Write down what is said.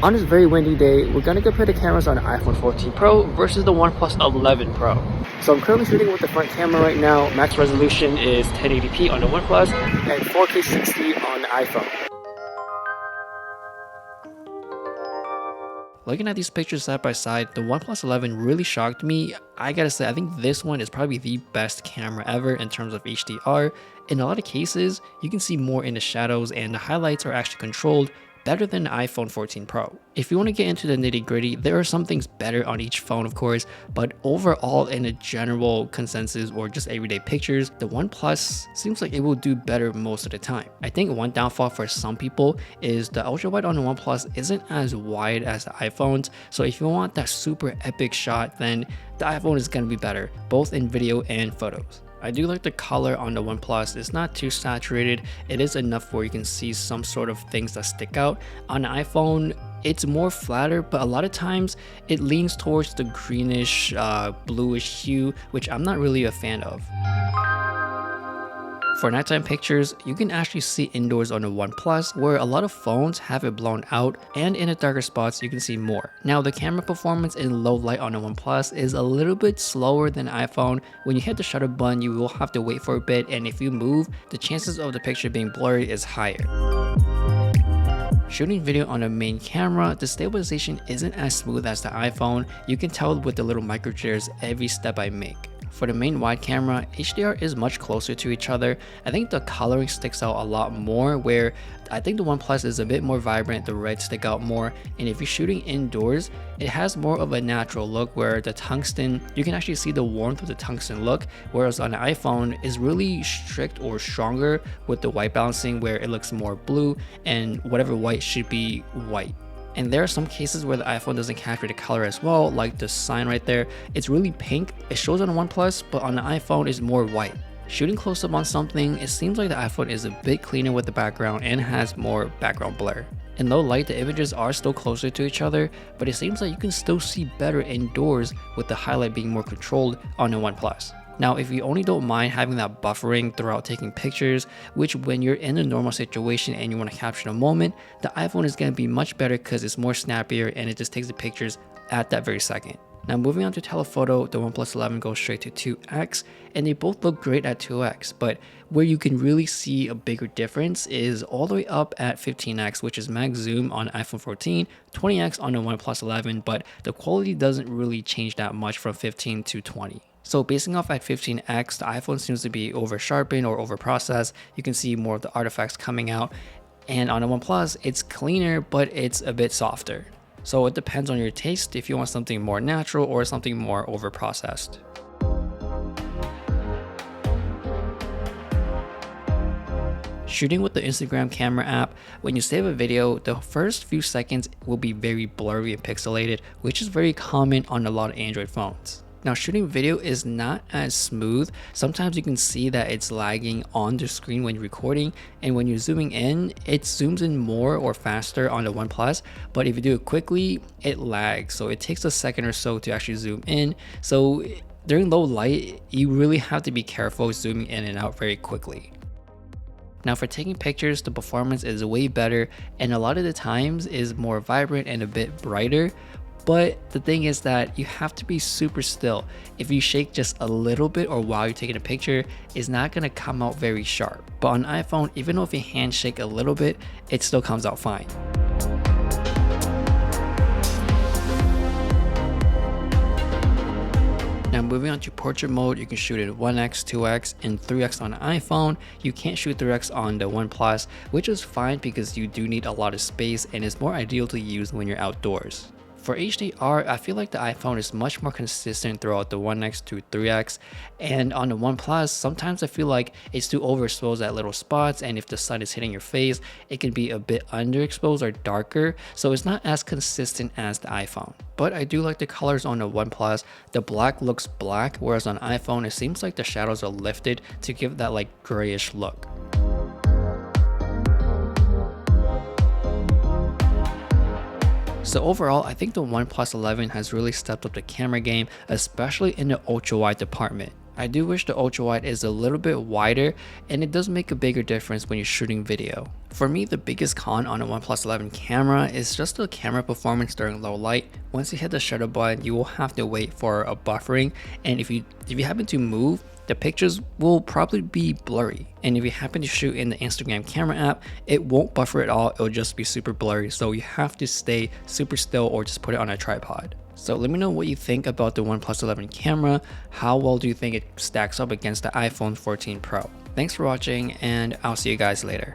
On this very windy day, we're going to compare the cameras on the iPhone 14 Pro versus the OnePlus 11 Pro. So I'm currently shooting with the front camera right now. Max resolution is 1080p on the OnePlus and 4K 60 on the iPhone. Looking at these pictures side by side, the OnePlus 11 really shocked me. I gotta say, I think this one is probably the best camera ever in terms of HDR. In a lot of cases, you can see more in the shadows and the highlights are actually controlled better than the iPhone 14 Pro. If you want to get into the nitty gritty, there are some things better on each phone of course, but overall in a general consensus or just everyday pictures, the OnePlus seems like it will do better most of the time. I think one downfall for some people is the ultra wide on the OnePlus isn't as wide as the iPhones, so if you want that super epic shot, then the iPhone is going to be better, both in video and photos. I do like the color on the OnePlus. It's not too saturated. It is enough where you can see some sort of things that stick out. On the iPhone, it's more flatter, but a lot of times it leans towards the greenish, bluish hue, which I'm not really a fan of. For nighttime pictures, you can actually see indoors on the OnePlus, where a lot of phones have it blown out, and in the darker spots you can see more. Now the camera performance in low light on the OnePlus is a little bit slower than iPhone. When you hit the shutter button, you will have to wait for a bit, and if you move, the chances of the picture being blurry is higher. Shooting video on the main camera, the stabilization isn't as smooth as the iPhone. You can tell with the little micro jitters every step I make. For the main wide camera, HDR is much closer to each other. I think the coloring sticks out a lot more, where I think the OnePlus is a bit more vibrant, the reds stick out more, and if you're shooting indoors, it has more of a natural look where the tungsten, you can actually see the warmth of the tungsten look, whereas on the iPhone is really strict or stronger with the white balancing where it looks more blue and whatever white should be white. And there are some cases where the iPhone doesn't capture the color as well, like the sign right there. It's really pink. It shows on the OnePlus, but on the iPhone it's more white. Shooting close up on something, it seems like the iPhone is a bit cleaner with the background and has more background blur. In low light, the images are still closer to each other, but it seems like you can still see better indoors with the highlight being more controlled on the OnePlus. Now, if you only don't mind having that buffering throughout taking pictures, which when you're in a normal situation and you want to capture the moment, the iPhone is going to be much better because it's more snappier and it just takes the pictures at that very second. Now moving on to telephoto, the OnePlus 11 goes straight to 2x and they both look great at 2x, but where you can really see a bigger difference is all the way up at 15x, which is max zoom on iPhone 14, 20x on the OnePlus 11, but the quality doesn't really change that much from 15 to 20. So basing off at 15x, the iPhone seems to be over sharpened or over processed. You can see more of the artifacts coming out. And on the OnePlus, it's cleaner, but it's a bit softer. So it depends on your taste if you want something more natural or something more over processed. Shooting with the Instagram camera app, when you save a video, the first few seconds will be very blurry and pixelated, which is very common on a lot of Android phones. Now shooting video is not as smooth. Sometimes you can see that it's lagging on the screen when you're recording, and when you're zooming in, it zooms in more or faster on the OnePlus, but if you do it quickly, it lags. So it takes a second or so to actually zoom in. So during low light, you really have to be careful zooming in and out very quickly. Now for taking pictures, the performance is way better and a lot of the times is more vibrant and a bit brighter. But the thing is that you have to be super still. If you shake just a little bit or while you're taking a picture, it's not going to come out very sharp. But on iPhone, even though if your hand shake a little bit, it still comes out fine. Now moving on to portrait mode, you can shoot in 1x, 2x, and 3x on the iPhone. You can't shoot 3x on the OnePlus, which is fine because you do need a lot of space and it's more ideal to use when you're outdoors. For HDR, I feel like the iPhone is much more consistent throughout the 1x to 3x, and on the OnePlus, sometimes I feel like it's too overexposed at little spots, and if the sun is hitting your face, it can be a bit underexposed or darker, so it's not as consistent as the iPhone. But I do like the colors on the OnePlus. The black looks black, whereas on iPhone, it seems like the shadows are lifted to give that like grayish look. So overall, I think the OnePlus 11 has really stepped up the camera game, especially in the ultra wide department. I do wish the ultra wide is a little bit wider, and it does make a bigger difference when you're shooting video. For me, the biggest con on a OnePlus 11 camera is just the camera performance during low light. Once you hit the shutter button, you will have to wait for a buffering, and if you happen to move, the pictures will probably be blurry. And if you happen to shoot in the Instagram camera app, it won't buffer at all, it'll just be super blurry. So you have to stay super still or just put it on a tripod. So let me know what you think about the OnePlus 11 camera. How well do you think it stacks up against the iPhone 14 Pro? Thanks for watching, and I'll see you guys later.